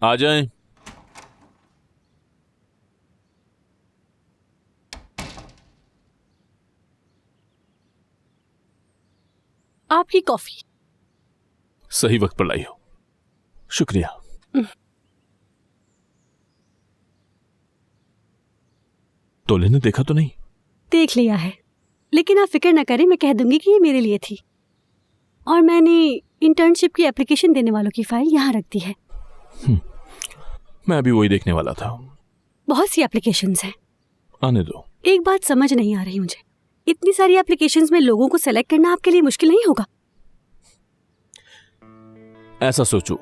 आ जाएं। आपकी कॉफी। सही वक्त पर लाई हो, शुक्रिया। तोले ने देखा तो नहीं? देख लिया है, लेकिन आप फिक्र न करें, मैं कह दूंगी कि ये मेरे लिए थी। और मैंने इंटर्नशिप की एप्लीकेशन देने वालों की फाइल यहाँ रख दी है। मैं अभी वही देखने वाला था। बहुत सी एप्लीकेशंस हैं। आने दो। एक बात समझ नहीं आ रही मुझे, इतनी सारी एप्लीकेशंस में लोगों को सेलेक्ट करना आपके लिए मुश्किल नहीं होगा? ऐसा सोचो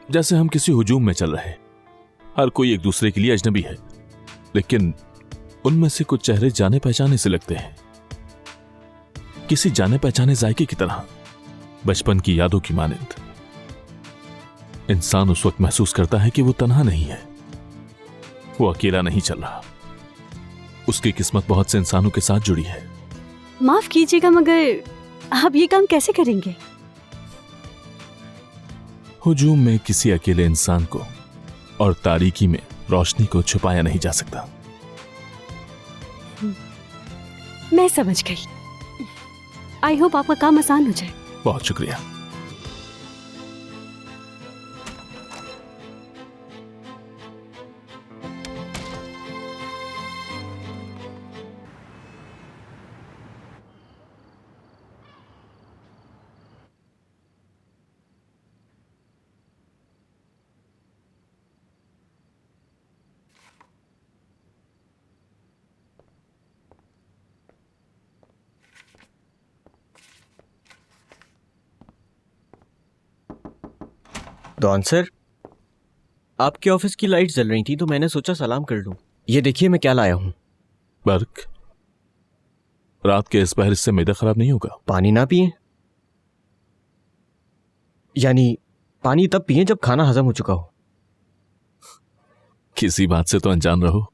जैसे हम किसी हुजूम में चल रहे हैं। हर कोई एक दूसरे के लिए अजनबी है, लेकिन उनमें से कुछ चेहरे जाने पहचाने से लगते हैं, किसी जाने पहचाने जायके की तरह, बचपन की यादों की मानिंद। इंसान उस वक्त महसूस करता है कि वो तन्हा नहीं है, वो अकेला नहीं चल रहा। उसकी किस्मत बहुत से इंसानों के साथ जुड़ी है। माफ कीजिएगा, मगर आप ये काम कैसे करेंगे? हुजूम में किसी अकेले इंसान को और तारीकी में रोशनी को छुपाया नहीं जा सकता। मैं समझ गई। आई होप आपका काम आसान हो जाए। बहुत शुक्रिया। डॉन सर, आपके ऑफिस की लाइट जल रही थी तो मैंने सोचा सलाम कर लूं। ये देखिए मैं क्या लाया हूं। बर्क, रात के इस पहर से मैदा खराब नहीं होगा? पानी ना पिए? यानी पानी तब पिए जब खाना हजम हो चुका हो। किसी बात से तो अनजान रहो।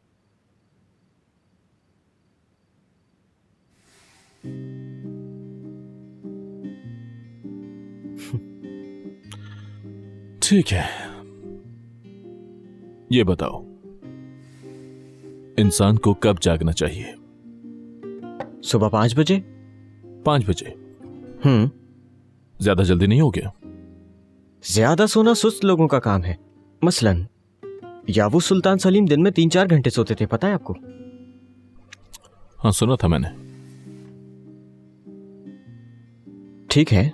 ठीक है, ये बताओ, इंसान को कब जागना चाहिए? सुबह 5 बजे। 5 बजे? ज्यादा जल्दी नहीं हो गया? ज्यादा सोना सुस्त लोगों का काम है। मसलन याबू सुल्तान सलीम दिन में 3-4 घंटे सोते थे, पता है आपको? हाँ, सुना था मैंने। ठीक है,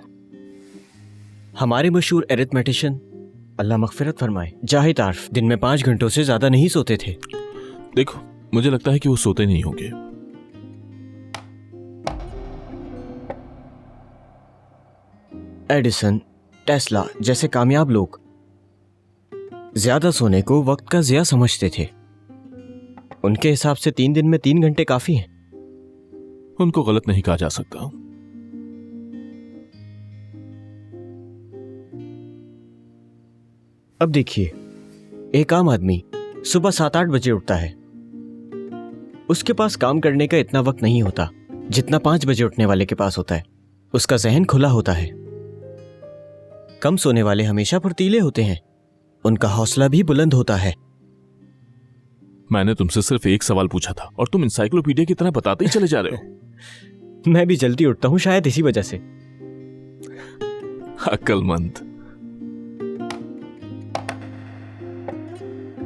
हमारे मशहूर एरिथमेटिशियन अल्लाह मगफिरत फरमाए जाहिद आर्फ दिन में 5 घंटों से ज्यादा नहीं सोते थे। देखो, मुझे लगता है कि वो सोते नहीं होंगे। एडिसन, टेस्ला जैसे कामयाब लोग ज्यादा सोने को वक्त का ज़िया समझते थे। उनके हिसाब से 3 दिन में 3 घंटे काफी हैं। उनको गलत नहीं कहा जा सकता। अब देखिए, एक आम आदमी सुबह 7-8 बजे उठता है। उसके पास काम करने का इतना वक्त नहीं होता जितना 5 बजे उठने वाले के पास होता है। उसका जहन खुला होता है। कम सोने वाले हमेशा फुर्तीले होते हैं, उनका हौसला भी बुलंद होता है। मैंने तुमसे सिर्फ एक सवाल पूछा था और तुम इंसाइक्लोपीडिया की तरह बताते ही चले जा रहे हो। मैं भी जल्दी उठता हूं, शायद इसी वजह से। अक्लमंद।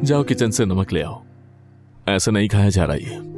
जाओ किचन से नमक ले आओ, ऐसा नहीं खाया जा रहा है।